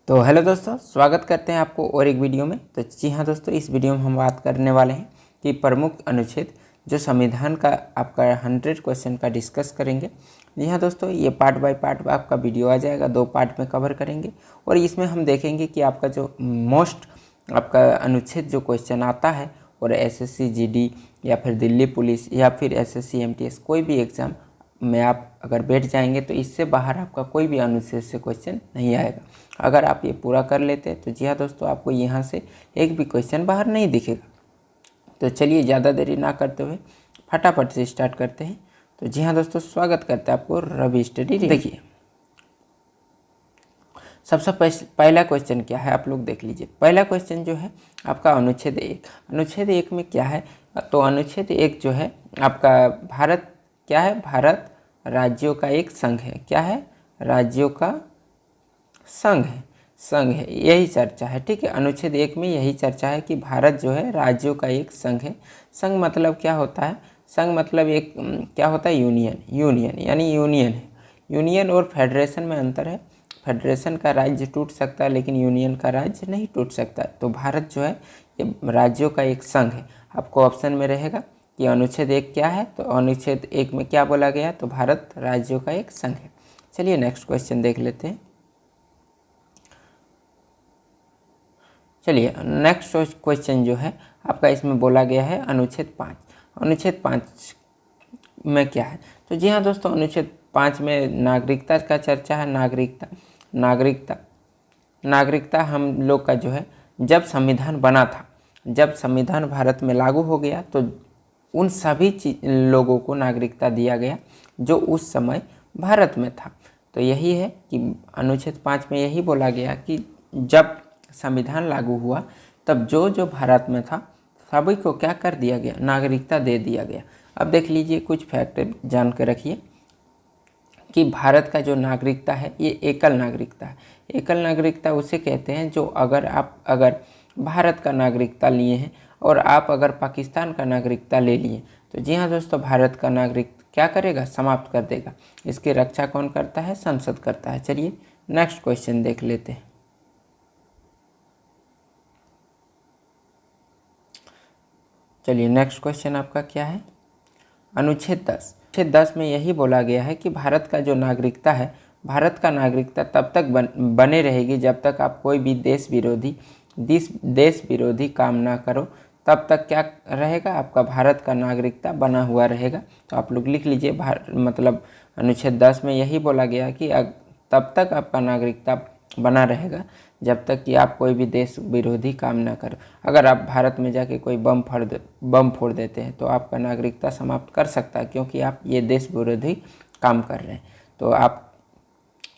तो हेलो दोस्तों, स्वागत करते हैं आपको और एक वीडियो में। तो जी हाँ दोस्तों, इस वीडियो में हम बात करने वाले हैं कि प्रमुख अनुच्छेद जो संविधान का आपका 100 क्वेश्चन का डिस्कस करेंगे। जी हाँ दोस्तों, ये पार्ट बाय पार्ट आपका वीडियो आ जाएगा, 2 पार्ट में कवर करेंगे और इसमें हम देखेंगे कि आपका जो मोस्ट आपका अनुच्छेद जो क्वेश्चन आता है और एसएससी जीडी या फिर दिल्ली पुलिस या फिर एसएससी एमटीएस कोई भी एग्ज़ाम में आप अगर बैठ जाएंगे तो इससे बाहर आपका कोई भी अनुच्छेद से क्वेश्चन नहीं आएगा। अगर आप ये पूरा कर लेते हैं तो जी हाँ दोस्तों, आपको यहाँ से एक भी क्वेश्चन बाहर नहीं दिखेगा। तो चलिए ज़्यादा देरी ना करते हुए फटाफट से स्टार्ट करते हैं। तो जी हाँ दोस्तों, स्वागत करते हैं आपको रवि स्टडी। देखिए सबसे पहला क्वेश्चन क्या है, आप लोग देख लीजिए। पहला क्वेश्चन जो है आपका अनुच्छेद 1। अनुच्छेद 1 में क्या है, तो अनुच्छेद 1 जो है आपका भारत क्या है, भारत राज्यों का एक संघ है। क्या है, राज्यों का संघ है, यही चर्चा है। ठीक है, अनुच्छेद 1 में यही चर्चा है कि भारत जो है राज्यों का एक संघ है। संघ मतलब क्या होता है, संघ मतलब एक क्या होता है, यूनियन यानी यूनियन है। यूनियन और फेडरेशन में अंतर है। फेडरेशन का राज्य टूट सकता है लेकिन यूनियन का राज्य नहीं टूट सकता। तो भारत जो है ये राज्यों का एक संघ है। आपको ऑप्शन में रहेगा कि अनुच्छेद 1 क्या है, तो अनुच्छेद 1 में क्या बोला गया है, तो भारत राज्यों का एक संघ है। चलिए नेक्स्ट क्वेश्चन देख लेते हैं। चलिए नेक्स्ट क्वेश्चन जो है आपका इसमें बोला गया है अनुच्छेद 5। अनुच्छेद 5 में क्या है, तो जी हाँ दोस्तों, अनुच्छेद 5 में नागरिकता का चर्चा है। नागरिकता हम लोग का जो है जब संविधान बना था, जब संविधान भारत में लागू हो गया तो उन सभी लोगों को नागरिकता दिया गया जो उस समय भारत में था। तो यही है कि अनुच्छेद 5 में यही बोला गया कि जब संविधान लागू हुआ तब जो भारत में था सभी को क्या कर दिया गया, नागरिकता दे दिया गया। अब देख लीजिए, कुछ फैक्ट जान कर रखिए कि भारत का जो नागरिकता है ये एकल नागरिकता है। एकल नागरिकता उसे कहते हैं जो अगर भारत का नागरिकता लिए हैं और आप अगर पाकिस्तान का नागरिकता ले लिए तो जी हाँ दोस्तों, भारत का नागरिक क्या करेगा, समाप्त कर देगा। इसकी रक्षा कौन करता है, संसद करता है। चलिए नेक्स्ट क्वेश्चन देख लेते हैं। चलिए नेक्स्ट क्वेश्चन आपका क्या है, अनुच्छेद 10। अनुच्छेद 10 में यही बोला गया है कि भारत का जो नागरिकता है, भारत का नागरिकता तब तक बने रहेगी जब तक आप कोई भी देश विरोधी काम ना करो, तब तक क्या रहेगा, आपका भारत का नागरिकता बना हुआ रहेगा। तो आप लोग लिख लीजिए, मतलब अनुच्छेद 10 में यही बोला गया कि तब तक आपका नागरिकता बना रहेगा जब तक कि आप कोई भी देश विरोधी काम ना करो। अगर आप भारत में जाके कोई बम फोड़ देते हैं तो आपका नागरिकता समाप्त कर सकता है, क्योंकि आप ये देश विरोधी काम कर रहे हैं। तो आप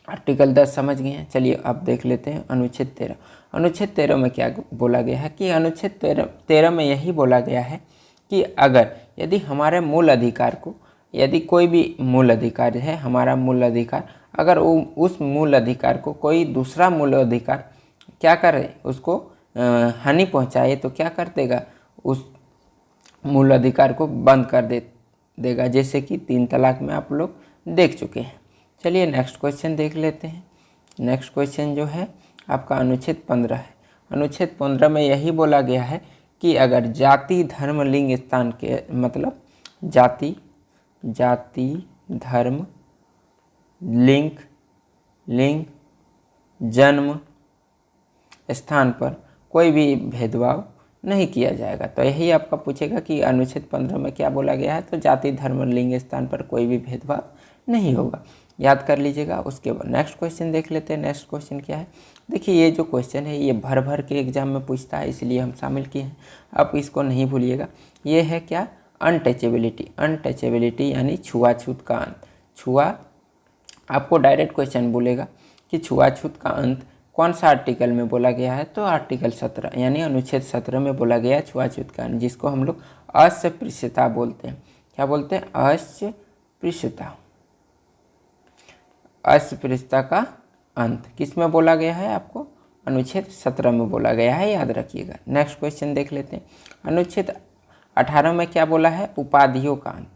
आर्टिकल 10 समझ गए हैं। चलिए अब देख लेते हैं अनुच्छेद 13। अनुच्छेद 13 में क्या बोला गया है कि अनुच्छेद 13 में यही बोला गया है कि यदि हमारे मूल अधिकार को, यदि कोई भी मूल अधिकार है, हमारा मूल अधिकार, अगर उस मूल अधिकार को कोई दूसरा मूल अधिकार क्या करे, उसको हानि पहुंचाए तो क्या कर देगा, उस मूल अधिकार को बंद कर देगा, जैसे कि 3 तलाक में आप लोग देख चुके हैं। चलिए नेक्स्ट क्वेश्चन देख लेते हैं। नेक्स्ट क्वेश्चन जो है आपका अनुच्छेद 15 है। अनुच्छेद 15 में यही बोला गया है कि अगर जाति धर्म लिंग स्थान के, मतलब जाति धर्म लिंग जन्म स्थान पर कोई भी भेदभाव नहीं किया जाएगा। तो यही आपका पूछेगा कि अनुच्छेद 15 में क्या बोला गया है, तो जाति धर्म लिंग स्थान पर कोई भी भेदभाव नहीं होगा, याद कर लीजिएगा। उसके बाद नेक्स्ट क्वेश्चन देख लेते हैं। नेक्स्ट क्वेश्चन क्या है, देखिए ये जो क्वेश्चन है ये भर के एग्जाम में पूछता है, इसलिए हम शामिल किए हैं। आप इसको नहीं भूलिएगा। ये है क्या, अनटचेबिलिटी यानी छुआछूत का अंत। आपको डायरेक्ट क्वेश्चन बोलेगा कि छुआछूत का अंत कौन सा आर्टिकल में बोला गया है, तो आर्टिकल 17 यानी अनुच्छेद 17 में बोला गया है छुआछूत का अंत, जिसको हम लोग अस्पृश्यता बोलते हैं। क्या बोलते हैं, अस्पृश्यता का अंत किस में बोला गया है, आपको अनुच्छेद 17 में बोला गया है, याद रखिएगा। नेक्स्ट क्वेश्चन देख लेते हैं। अनुच्छेद 18 में क्या बोला है, उपाधियों का अंत,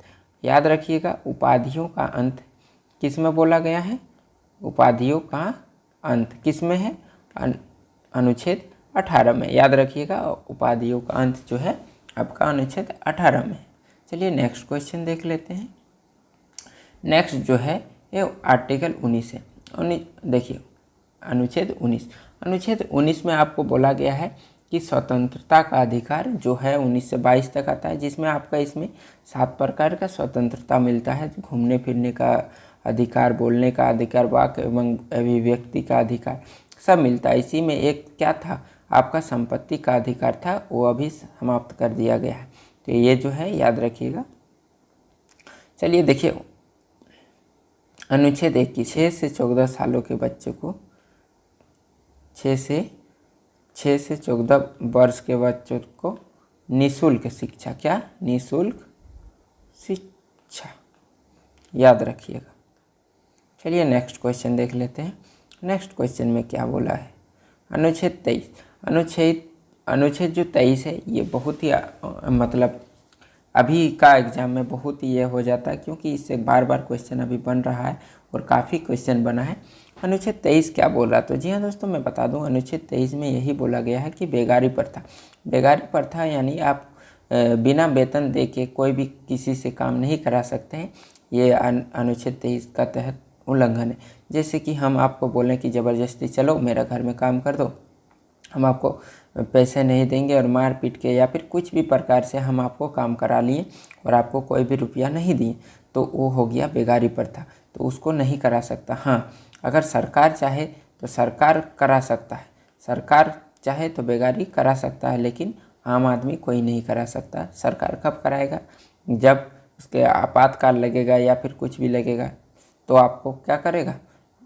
याद रखिएगा। उपाधियों का अंत किस में बोला गया है, उपाधियों का अंत किस में है, अनुच्छेद 18 में। याद रखिएगा, उपाधियों का अंत जो है आपका अनुच्छेद 18 में। चलिए नेक्स्ट क्वेश्चन देख लेते हैं। नेक्स्ट जो है ये आर्टिकल 19 है। देखिए अनुच्छेद 19 में आपको बोला गया है कि स्वतंत्रता का अधिकार जो है 19 से 22 तक आता है, जिसमें आपका इसमें 7 प्रकार का स्वतंत्रता मिलता है। घूमने फिरने का अधिकार, बोलने का अधिकार, वाक एवं अभिव्यक्ति का अधिकार सब मिलता है। इसी में एक क्या था, आपका संपत्ति का अधिकार था, वो अभी समाप्त कर दिया गया है। तो ये जो है याद रखिएगा। चलिए देखिए अनुच्छेद 21, 6 से 14 सालों के बच्चों को 6 से 14 वर्ष के बच्चों को निःशुल्क शिक्षा, क्या निःशुल्क शिक्षा, याद रखिएगा। चलिए नेक्स्ट क्वेश्चन देख लेते हैं। नेक्स्ट क्वेश्चन में क्या बोला है, अनुच्छेद 23। अनुच्छेद जो 23 है ये बहुत ही मतलब अभी का एग्जाम में बहुत ही ये हो जाता है, क्योंकि इससे बार बार क्वेश्चन अभी बन रहा है और काफ़ी क्वेश्चन बना है। अनुच्छेद 23 क्या बोल रहा, तो जी हाँ दोस्तों मैं बता दूं, अनुच्छेद 23 में यही बोला गया है कि बेगारी प्रथा यानी आप बिना वेतन दे के कोई भी किसी से काम नहीं करा सकते हैं। ये अनुच्छेद 23 का तहत उल्लंघन है। जैसे कि हम आपको बोलें कि ज़बरदस्ती चलो मेरा घर में काम कर दो, हम आपको पैसे नहीं देंगे और मार पीट के या फिर कुछ भी प्रकार से हम आपको काम करा लिए और आपको कोई भी रुपया नहीं दिए, तो वो हो गया बेगारी प्रथा, तो उसको नहीं करा सकता। हाँ, अगर सरकार चाहे तो सरकार करा सकता है, सरकार चाहे तो बेगारी करा सकता है, लेकिन आम आदमी कोई नहीं करा सकता। सरकार कब कराएगा, जब उसके आपातकाल लगेगा या फिर कुछ भी लगेगा, तो आपको क्या करेगा,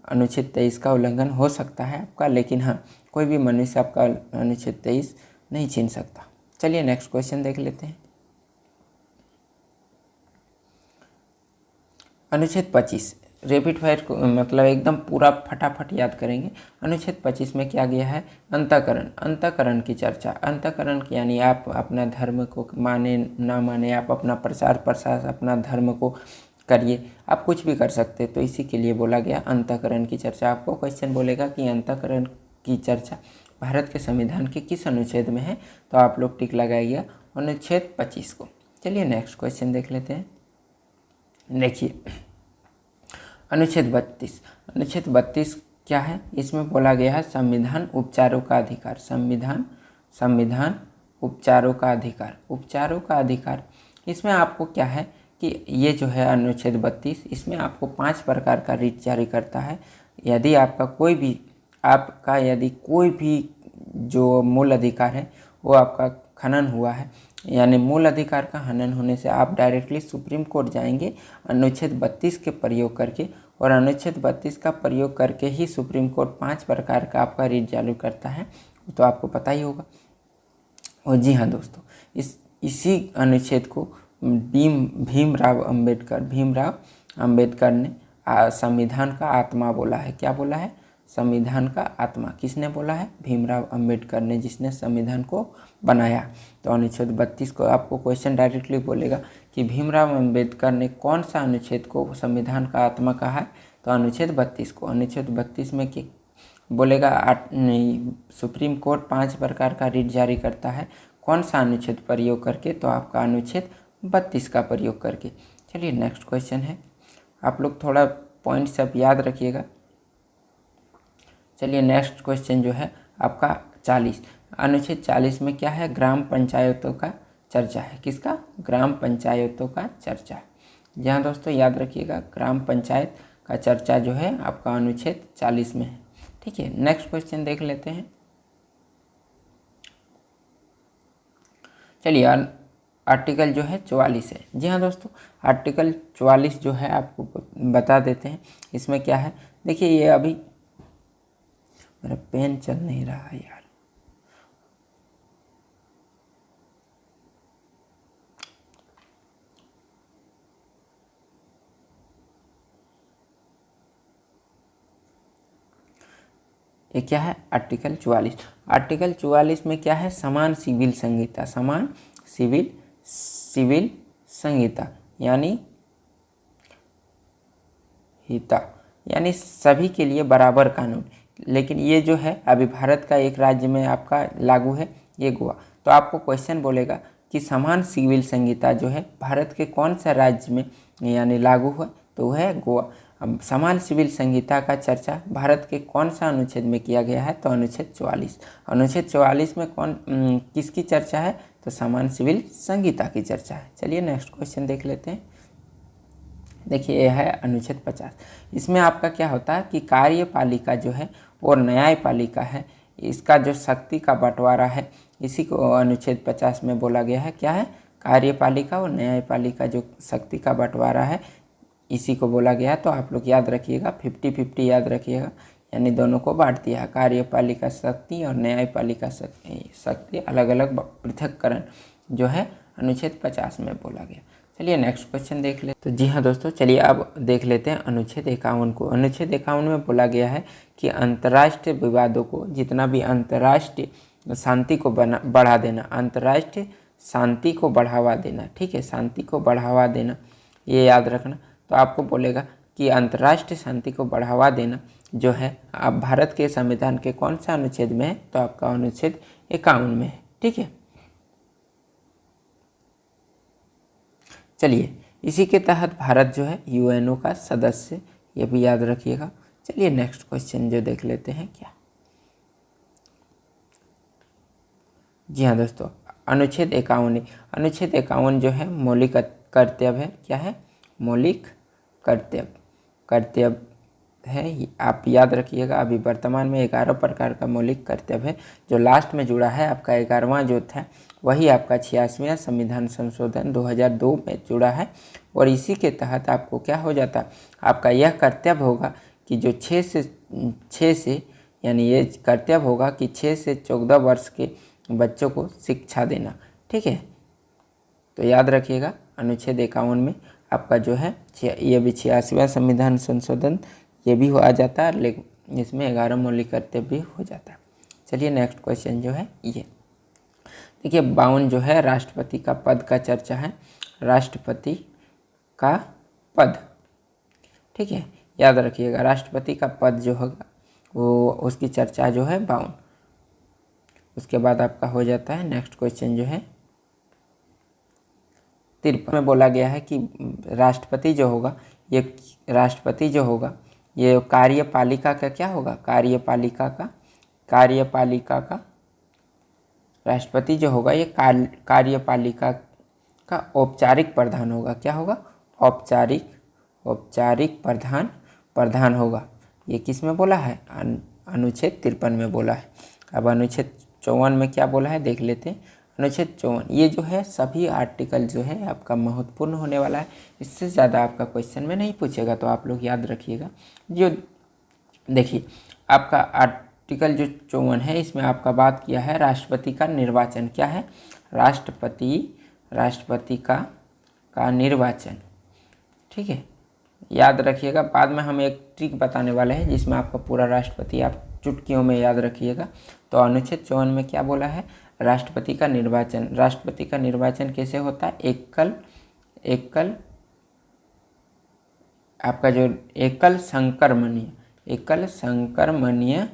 अनुच्छेद 23 का उल्लंघन हो सकता है आपका, लेकिन हाँ कोई भी मनुष्य आपका अनुच्छेद 23 नहीं छीन सकता। चलिए नेक्स्ट क्वेश्चन देख लेते हैं। अनुच्छेद 25 रैपिड फायर को मतलब एकदम पूरा फटाफट याद करेंगे। अनुच्छेद 25 में क्या गया है, अंतःकरण की चर्चा। अंतःकरण यानी आप अपना धर्म को माने ना माने, आप अपना प्रचार प्रसार अपना धर्म को करिए, आप कुछ भी कर सकते हैं, तो इसी के लिए बोला गया अंतःकरण की चर्चा। आपको क्वेश्चन बोलेगा कि अंतःकरण की चर्चा भारत के संविधान के किस अनुच्छेद में है, तो आप लोग टिक लगाइए अनुच्छेद 25 को। चलिए नेक्स्ट क्वेश्चन देख लेते हैं। देखिए अनुच्छेद 32 क्या है, इसमें बोला गया है संविधान उपचारों का अधिकार। संविधान उपचारों का अधिकार। इसमें आपको क्या है कि ये जो है अनुच्छेद 32, इसमें आपको 5 प्रकार का रिट जारी करता है। यदि यदि कोई भी जो मूल अधिकार है वो आपका खनन हुआ है, यानी मूल अधिकार का हनन होने से आप डायरेक्टली सुप्रीम कोर्ट जाएंगे अनुच्छेद 32 के प्रयोग करके, और अनुच्छेद 32 का प्रयोग करके ही सुप्रीम कोर्ट 5 प्रकार का आपका रिट जारी करता है, तो आपको पता ही होगा। और जी हाँ दोस्तों, इसी अनुच्छेद को भीमराव अंबेडकर ने संविधान का आत्मा बोला है। क्या बोला है, संविधान का आत्मा। किसने बोला है, भीमराव अंबेडकर ने, जिसने संविधान को बनाया। तो अनुच्छेद 32 को आपको क्वेश्चन डायरेक्टली बोलेगा कि भीमराव अंबेडकर ने कौन सा अनुच्छेद को संविधान का आत्मा कहा है, तो अनुच्छेद 32 को। अनुच्छेद 32 में कि बोलेगा सुप्रीम कोर्ट 5 प्रकार का रिट जारी करता है, कौन सा अनुच्छेद प्रयोग करके, तो आपका अनुच्छेद 32 का प्रयोग करके। चलिए नेक्स्ट क्वेश्चन है, आप लोग थोड़ा पॉइंट सब याद रखिएगा। चलिए नेक्स्ट क्वेश्चन जो है आपका 40, अनुच्छेद 40 में क्या है, ग्राम पंचायतों का चर्चा है। किसका, ग्राम पंचायतों का चर्चा। जहाँ दोस्तों याद रखिएगा, ग्राम पंचायत का चर्चा जो है आपका अनुच्छेद 40 में है। ठीक है, नेक्स्ट क्वेश्चन देख लेते हैं। चलिए आर्टिकल जो है 44 है। जी हाँ दोस्तों, आर्टिकल 44 जो है आपको बता देते हैं। इसमें क्या है, देखिए ये अभी मेरा पेन चल नहीं रहा है यार। ये क्या है, आर्टिकल 44। आर्टिकल 44 में क्या है, समान सिविल संहिता। समान सिविल संहिता यानी सभी के लिए बराबर कानून। लेकिन ये जो है अभी भारत का एक राज्य में आपका लागू है, ये गोवा। तो आपको क्वेश्चन बोलेगा कि समान सिविल संहिता जो है भारत के कौन सा राज्य में यानी लागू हुआ, तो वह है गोवा। अब समान सिविल संहिता का चर्चा भारत के कौन सा अनुच्छेद में किया गया है, तो अनुच्छेद 44। अनुच्छेद 44 में किसकी चर्चा है, तो समान सिविल संहिता की चर्चा है। चलिए नेक्स्ट क्वेश्चन देख लेते हैं। देखिए यह है अनुच्छेद 50। इसमें आपका क्या होता है कि कार्यपालिका जो है और न्यायपालिका है, इसका जो शक्ति का बंटवारा है, इसी को अनुच्छेद 50 में बोला गया है। क्या है, कार्यपालिका और न्यायपालिका जो शक्ति का बंटवारा है, इसी को बोला गया है। तो आप लोग याद रखिएगा, 50-50 याद रखिएगा, यानी दोनों को बांट दिया है, कार्यपालिका शक्ति और न्यायपालिका शक्ति अलग अलग पृथककरण जो है अनुच्छेद 50 में बोला गया। चलिए नेक्स्ट क्वेश्चन देख ले। तो जी हाँ दोस्तों, चलिए अब देख लेते हैं अनुच्छेद 51 को। अनुच्छेद 51 में बोला गया है कि अंतर्राष्ट्रीय विवादों को, जितना भी अंतर्राष्ट्रीय शांति को बढ़ा देना, अंतर्राष्ट्रीय शांति को बढ़ावा देना, ठीक है, शांति को बढ़ावा देना, ये याद रखना। तो आपको बोलेगा कि अंतर्राष्ट्रीय शांति को बढ़ावा देना जो है आप भारत के संविधान के कौन सा अनुच्छेद में है, तो आपका अनुच्छेद 51 में है, ठीक है। चलिए इसी के तहत भारत जो है यूएनओ का सदस्य, ये भी याद रखिएगा। चलिए नेक्स्ट क्वेश्चन जो देख लेते हैं क्या। जी हाँ दोस्तों, अनुच्छेद 51। अनुच्छेद 51 जो है मौलिक कर्तव्य है। क्या है, मौलिक कर्तव्य है, आप याद रखिएगा। अभी वर्तमान में 11 प्रकार का मौलिक कर्तव्य है, जो लास्ट में जुड़ा है आपका 11वां जो था वही आपका 86वां संविधान संशोधन 2002 में जुड़ा है। और इसी के तहत आपको क्या हो जाता, आपका यह कर्तव्य होगा कि जो 6 से यानी ये कर्तव्य होगा कि 6 से 14 वर्ष के बच्चों को शिक्षा देना, ठीक है। तो याद रखिएगा अनुच्छेद 51 में आपका जो है ये भी 86वां संविधान संशोधन ये भी आ जाता है, लेकिन इसमें 11 मौलिक कर्तव्य भी हो जाता है। चलिए नेक्स्ट क्वेश्चन जो है ये देखिए, 52 जो है राष्ट्रपति का पद का चर्चा है। राष्ट्रपति का पद, ठीक है, याद रखिएगा राष्ट्रपति का पद जो होगा वो उसकी चर्चा जो है 52। उसके बाद आपका हो जाता है नेक्स्ट क्वेश्चन जो है 53 में बोला गया है कि राष्ट्रपति जो होगा ये कार्यपालिका का क्या होगा, कार्यपालिका का राष्ट्रपति जो होगा ये कार्यपालिका का औपचारिक प्रधान होगा। क्या होगा, औपचारिक प्रधान होगा। ये किस में बोला है, अनुच्छेद 53 में बोला है। अब अनुच्छेद 54 में क्या बोला है देख लेते हैं। अनुच्छेद 54 ये जो है सभी आर्टिकल जो है आपका महत्वपूर्ण होने वाला है, इससे ज़्यादा आपका क्वेश्चन में नहीं पूछेगा, तो आप लोग याद रखिएगा। जो देखिए आपका आर्टिकल जो 54 है इसमें आपका बात किया है राष्ट्रपति का निर्वाचन। क्या है, राष्ट्रपति का निर्वाचन, ठीक है, याद रखिएगा। बाद में हम एक ट्रिक बताने वाले हैं जिसमें आपका पूरा राष्ट्रपति आप चुटकियों में याद रखिएगा। तो अनुच्छेद 54 में क्या बोला है, राष्ट्रपति का निर्वाचन। राष्ट्रपति का निर्वाचन कैसे होता है, आपका जो एकल संक्रमणीय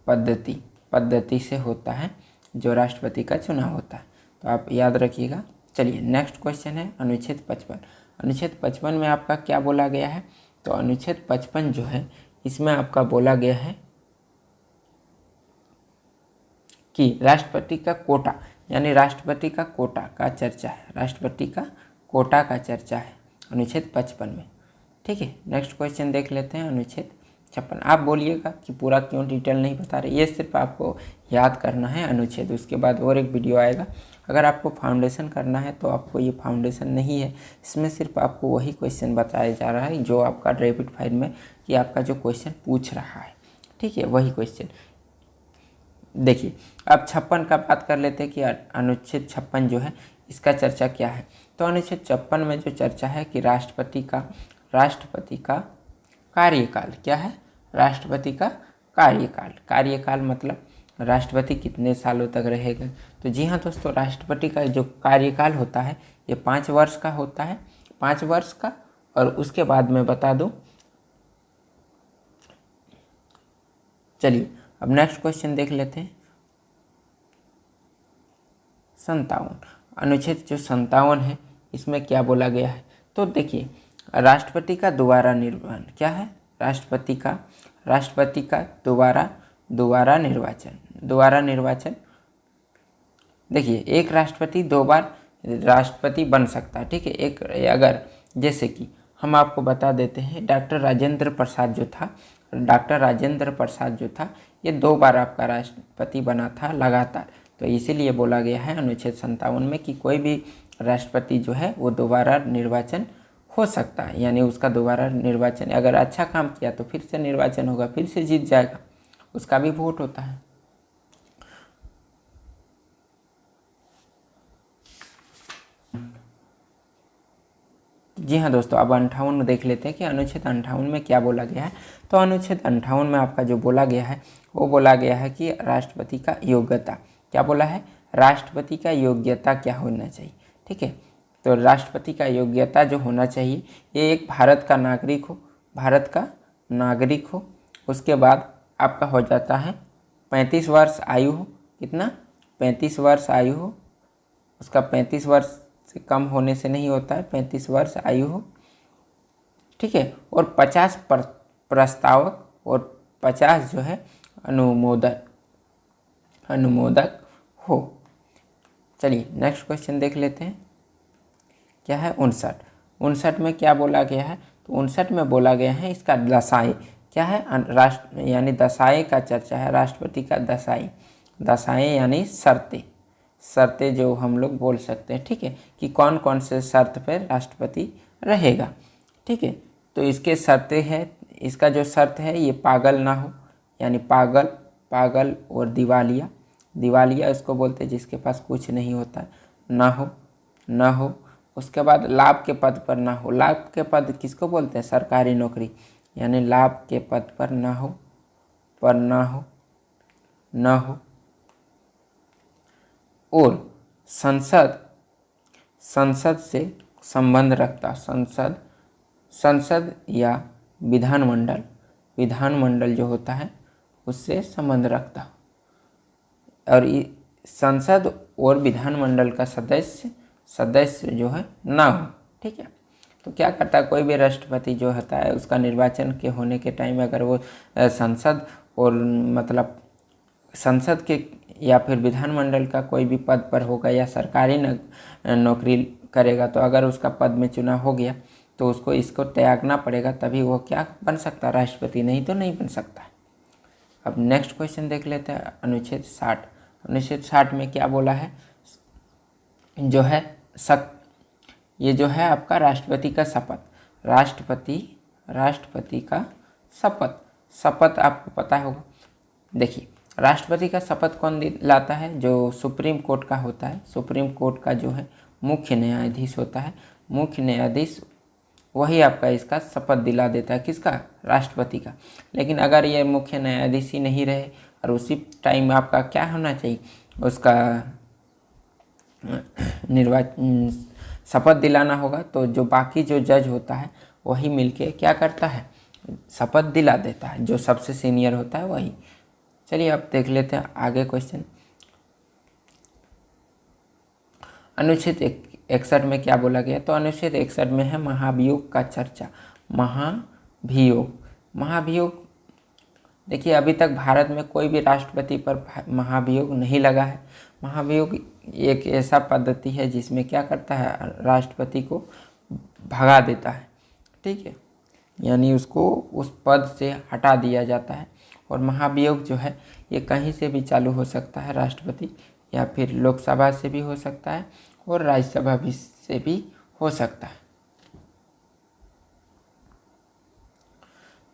पद्धति से होता है जो राष्ट्रपति का चुनाव होता है, तो आप याद रखिएगा। चलिए नेक्स्ट क्वेश्चन है अनुच्छेद 55। अनुच्छेद 55 में आपका क्या बोला गया है, तो अनुच्छेद 55 जो है इसमें आपका बोला गया है कि राष्ट्रपति का कोटा, यानी राष्ट्रपति का कोटा का चर्चा है, राष्ट्रपति का कोटा का चर्चा है अनुच्छेद 55 में, ठीक है। नेक्स्ट क्वेश्चन देख लेते हैं अनुच्छेद 56। आप बोलिएगा कि पूरा क्यों डिटेल नहीं बता रहे, ये सिर्फ आपको याद करना है अनुच्छेद। उसके बाद और एक वीडियो आएगा, अगर आपको फाउंडेशन करना है तो आपको ये फाउंडेशन नहीं है, इसमें सिर्फ आपको वही क्वेश्चन बताया जा रहा है जो आपका रैपिड फायर में कि आपका जो क्वेश्चन पूछ रहा है, ठीक है, वही क्वेश्चन। देखिए अब 56 का बात कर लेते हैं कि अनुच्छेद 56 जो है इसका चर्चा क्या है। तो अनुच्छेद 56 में जो चर्चा है कि राष्ट्रपति का कार्यकाल। क्या है, राष्ट्रपति का कार्यकाल मतलब राष्ट्रपति कितने सालों तक रहेगा। तो जी हाँ दोस्तों, राष्ट्रपति का जो कार्यकाल होता है ये 5 वर्ष का होता है, 5 वर्ष का। और उसके बाद मैं बता दूं, चलिए अब नेक्स्ट क्वेश्चन देख लेते हैं 57। अनुच्छेद जो 57 है इसमें क्या बोला गया है, तो देखिए राष्ट्रपति का दोबारा निर्वाचन क्या है, राष्ट्रपति का दोबारा निर्वाचन। देखिए एक राष्ट्रपति 2 बार राष्ट्रपति बन सकता है, ठीक है। एक अगर जैसे कि हम आपको बता देते हैं डॉक्टर राजेंद्र प्रसाद जो था ये 2 बार आपका राष्ट्रपति बना था लगातार। तो इसीलिए बोला गया है अनुच्छेद 57 में कि कोई भी राष्ट्रपति जो है वो दोबारा निर्वाचन हो सकता है, यानी उसका दोबारा निर्वाचन अगर अच्छा काम किया तो फिर से निर्वाचन होगा, फिर से जीत जाएगा, उसका भी वोट होता है। जी हाँ दोस्तों, अब 58 में देख लेते हैं कि अनुच्छेद 58 में क्या बोला गया है। तो अनुच्छेद 58 में आपका जो बोला गया है वो बोला गया है कि राष्ट्रपति का योग्यता, क्या बोला है, राष्ट्रपति का योग्यता क्या होना चाहिए, ठीक है। तो राष्ट्रपति का योग्यता जो होना चाहिए ये एक भारत का नागरिक हो, उसके बाद आपका हो जाता है 35 वर्ष आयु हो, कितना, 35 वर्ष आयु हो, उसका 35 वर्ष से कम होने से नहीं होता है, 35 वर्ष आयु हो, ठीक है। और 50 प्रस्तावक और 50 जो है अनुमोदक हो। चलिए नेक्स्ट क्वेश्चन देख लेते हैं, क्या है 59 में क्या बोला गया है, तो 59 में बोला गया है इसका दशाएं, क्या है, राष्ट्र यानी दशाएं का चर्चा है, राष्ट्रपति का दशाएं यानी शर्तें जो हम लोग बोल सकते हैं, ठीक है, कि कौन कौन से शर्त पर राष्ट्रपति रहेगा, ठीक है। तो इसके शर्तें हैं, इसका जो शर्त है ये पागल ना हो, यानी पागल और दिवालिया उसको बोलते हैं जिसके पास कुछ नहीं होता है, ना हो। उसके बाद लाभ के पद पर ना हो, लाभ के पद किसको बोलते हैं, सरकारी नौकरी, यानी लाभ के पद पर ना हो। और संसद से संबंध रखता, संसद या विधानमंडल जो होता है उससे संबंध रखता, और संसद और विधानमंडल का सदस्य जो है ना हो, ठीक है। तो क्या करता है, कोई भी राष्ट्रपति जो होता है उसका निर्वाचन के होने के टाइम अगर वो संसद और मतलब संसद के या फिर विधानमंडल का कोई भी पद पर होगा या सरकारी नौकरी करेगा, तो अगर उसका पद में चुनाव हो गया तो उसको इसको त्यागना पड़ेगा, तभी वो क्या बन सकता है, राष्ट्रपति, नहीं तो नहीं बन सकता। अब नेक्स्ट क्वेश्चन देख लेते हैं अनुच्छेद 60 में क्या बोला है, जो है ये जो है आपका राष्ट्रपति का शपथ, राष्ट्रपति का शपथ आपको पता होगा। देखिए राष्ट्रपति का शपथ कौन दिलाता है, जो सुप्रीम कोर्ट का होता है, सुप्रीम कोर्ट का जो है मुख्य न्यायाधीश होता है, मुख्य न्यायाधीश वही आपका इसका शपथ दिला देता है, किसका, राष्ट्रपति का। लेकिन अगर ये मुख्य न्यायाधीश ही नहीं रहे और उसी टाइम आपका क्या होना चाहिए, उसका शपथ दिलाना होगा, तो जो बाकी जो जज होता है वही मिलके क्या करता है, शपथ दिला देता है, जो सबसे सीनियर होता है वही। चलिए अब देख लेते हैं आगे क्वेश्चन। अनुच्छेद 61 में क्या बोला गया, तो अनुच्छेद 61 में है महाभियोग का चर्चा। महाभियोग देखिए अभी तक भारत में कोई भी राष्ट्रपति पर महाभियोग नहीं लगा है। महाभियोग एक ऐसा पद्धति है जिसमें क्या करता है, राष्ट्रपति को भगा देता है, ठीक है, यानी उसको उस पद से हटा दिया जाता है। और महाभियोग जो है ये कहीं से भी चालू हो सकता है, राष्ट्रपति या फिर लोकसभा से भी हो सकता है और राज्यसभा भी से भी हो सकता है।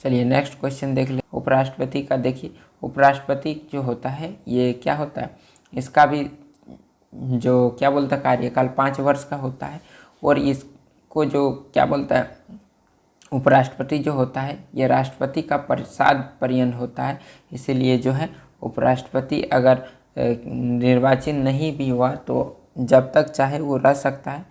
चलिए नेक्स्ट क्वेश्चन देख ले। उपराष्ट्रपति का देखिए, उपराष्ट्रपति जो होता है ये क्या होता है, इसका भी जो क्या बोलता है कार्यकाल 5 वर्ष का होता है। और इसको जो क्या बोलता है उपराष्ट्रपति जो होता है ये राष्ट्रपति का प्रसाद पर्यंत होता है, इसीलिए जो है उपराष्ट्रपति अगर निर्वाचित नहीं भी हुआ तो जब तक चाहे वो रह सकता है,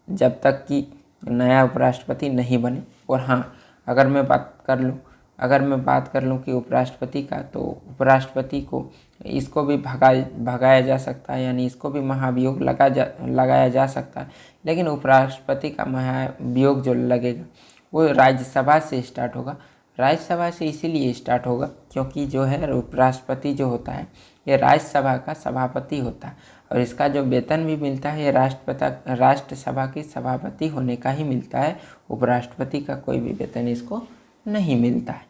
जब तक कि नया उपराष्ट्रपति नहीं बने। और हाँ, अगर मैं बात कर लूँ अगर मैं बात कर लूँ कि उपराष्ट्रपति का, तो उपराष्ट्रपति को इसको भी भगाया जा सकता है, यानी इसको भी महाभियोग लगाया जा सकता है। लेकिन उपराष्ट्रपति का महाभियोग जो लगेगा वो राज्यसभा से स्टार्ट होगा। राज्यसभा से इसीलिए स्टार्ट होगा क्योंकि जो है उपराष्ट्रपति जो होता है ये राज्यसभा का सभापति होता है, और इसका जो वेतन भी मिलता है ये राष्ट्रसभा की सभापति होने का ही मिलता है। उपराष्ट्रपति का कोई भी वेतन इसको नहीं मिलता है।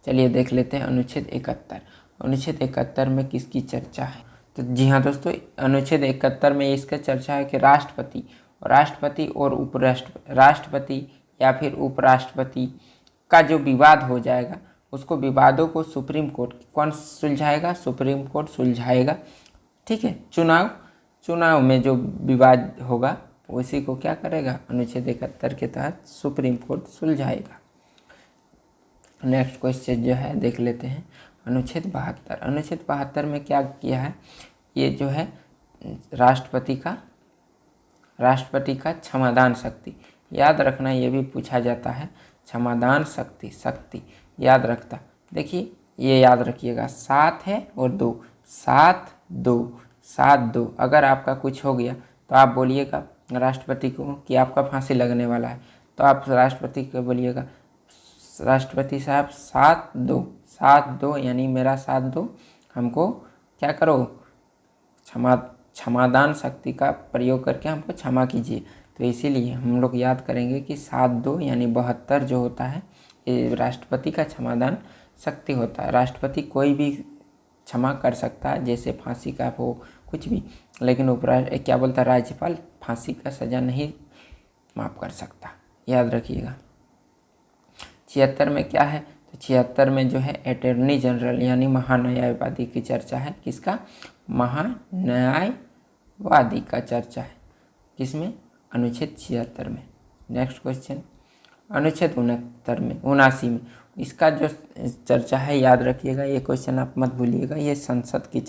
चलिए देख लेते हैं अनुच्छेद 71। अनुच्छेद 71 में किसकी चर्चा है? तो जी हाँ दोस्तों, अनुच्छेद 71 में इसका चर्चा है कि राष्ट्रपति और राष्ट्रपति या फिर उपराष्ट्रपति का जो विवाद हो जाएगा उसको विवादों को सुप्रीम कोर्ट कौन सुलझाएगा? Supreme court सुलझाएगा। ठीक है, चुनाव में जो विवाद होगा उसी को क्या करेगा? अनुच्छेद 71 के तहत सुप्रीम कोर्ट सुलझाएगा। नेक्स्ट क्वेश्चन जो है देख लेते हैं अनुच्छेद 72। अनुच्छेद 72 में क्या किया है? ये जो है राष्ट्रपति का क्षमादान शक्ति, याद रखना, ये भी पूछा जाता है। क्षमादान शक्ति याद रखता। देखिए ये याद रखिएगा, 7 है और 2, 7-2। अगर आपका कुछ हो गया तो आप बोलिएगा राष्ट्रपति को कि आपका फांसी लगने वाला है, तो आप राष्ट्रपति को बोलिएगा राष्ट्रपति साहब 7-2 यानी मेरा साथ दो, हमको क्या करो? क्षमादान शक्ति का प्रयोग करके हमको क्षमा कीजिए। तो इसीलिए हम लोग याद करेंगे कि 7-2 यानी 72 जो होता है ये राष्ट्रपति का क्षमादान शक्ति होता है। राष्ट्रपति कोई भी क्षमा कर सकता है, जैसे फांसी का हो कुछ भी, लेकिन क्या बोलता है राज्यपाल फांसी का सज़ा नहीं माफ़ कर सकता, याद रखिएगा। 76 में क्या है? तो 76 में जो है अटॉर्नी जनरल यानी महान्यायवादी की चर्चा है। किसका? महान्यायवादी का चर्चा है। किसमें? अनुच्छेद 76 में। नेक्स्ट क्वेश्चन अनुच्छेद 79 में इसका जो चर्चा है याद रखिएगा, ये क्वेश्चन आप मत भूलिएगा, ये संसद की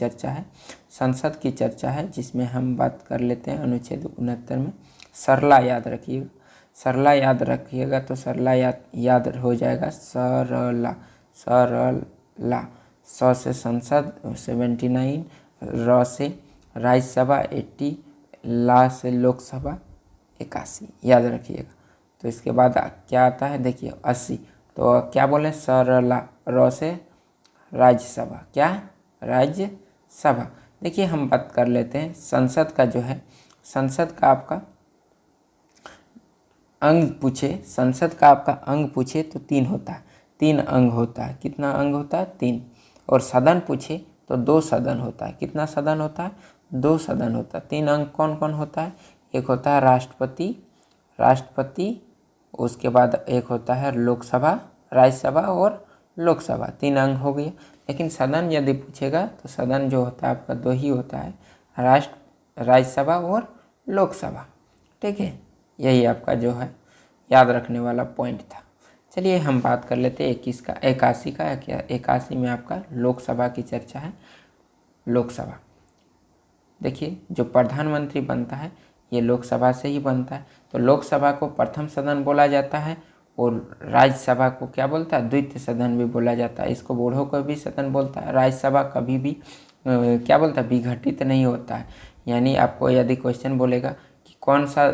चर्चा है, जिसमें हम बात कर लेते हैं अनुच्छेद 69 में सरला याद रखिएगा। तो सरला याद हो जाएगा सरला। स से संसद 79, र से राज्यसभा 80, ला से लोकसभा 81, याद रखिएगा। तो इसके बाद क्या आता है? देखिए 80। तो क्या बोले? सरला। र से राज्यसभा, क्या? राज्यसभा। देखिए हम बात कर लेते हैं संसद का जो है, संसद का आपका अंग पूछे तो 3 होता है, 3 अंग होता है। कितना अंग होता है? 3। और सदन पूछे तो 2 सदन होता है। कितना सदन होता है? 2 सदन होता है। 3 अंग कौन कौन होता है? एक होता है राष्ट्रपति, उसके बाद एक होता है लोकसभा, राज्यसभा और लोकसभा, 3 अंग हो गए। लेकिन सदन यदि पूछेगा तो सदन जो होता है आपका 2 ही होता है, राज्यसभा और लोकसभा। ठीक है, यही आपका जो है याद रखने वाला पॉइंट था। चलिए हम बात कर लेते हैं 81 का। 81 में आपका लोकसभा की चर्चा है। लोकसभा देखिए जो प्रधानमंत्री बनता है ये लोकसभा से ही बनता है। तो लोकसभा को प्रथम सदन बोला जाता है और राज्यसभा को क्या बोलता है? द्वितीय सदन भी बोला जाता है। इसको बूढ़ों को भी सदन बोलता है। राज्यसभा कभी भी क्या बोलता है? विघटित नहीं होता है। यानी आपको यदि क्वेश्चन बोलेगा कि कौन सा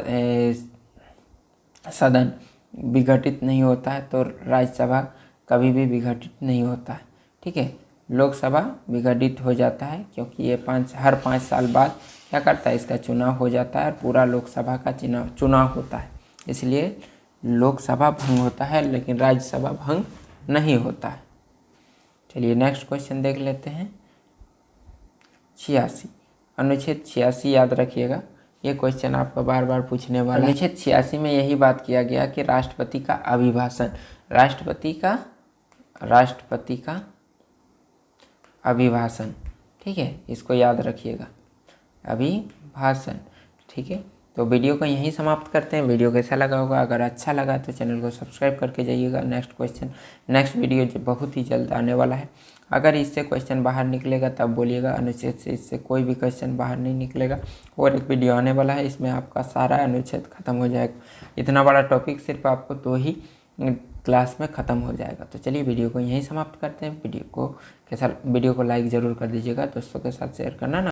सदन विघटित नहीं होता है, तो राज्यसभा कभी भी विघटित नहीं होता है। ठीक है, लोकसभा विघटित हो जाता है क्योंकि ये हर 5 साल बाद क्या करता है? इसका चुनाव हो जाता है, पूरा लोकसभा का चुनाव होता है। इसलिए लोकसभा भंग होता है लेकिन राज्यसभा भंग नहीं होता है। चलिए नेक्स्ट क्वेश्चन देख लेते हैं 86। अनुच्छेद 86 याद रखिएगा, ये क्वेश्चन आपको बार बार पूछने वाला है। अनुच्छेद 86 में यही बात किया गया कि राष्ट्रपति का अभिभाषण, राष्ट्रपति का अभिभाषण, ठीक है, इसको याद रखिएगा, अभिभाषण। ठीक है, तो वीडियो को यहीं समाप्त करते हैं। वीडियो कैसा लगा होगा? अगर अच्छा लगा तो चैनल को सब्सक्राइब करके जाइएगा। नेक्स्ट वीडियो जो बहुत ही जल्द आने वाला है। अगर इससे क्वेश्चन बाहर निकलेगा तब बोलिएगा, अनुच्छेद से इससे कोई भी क्वेश्चन बाहर नहीं निकलेगा। और एक वीडियो आने वाला है, इसमें आपका सारा अनुच्छेद खत्म हो जाएगा। इतना बड़ा टॉपिक सिर्फ आपको 2 ही क्लास में ख़त्म हो जाएगा। तो चलिए वीडियो को यहीं समाप्त करते हैं। वीडियो को लाइक ज़रूर कर दीजिएगा, दोस्तों के साथ शेयर करना ना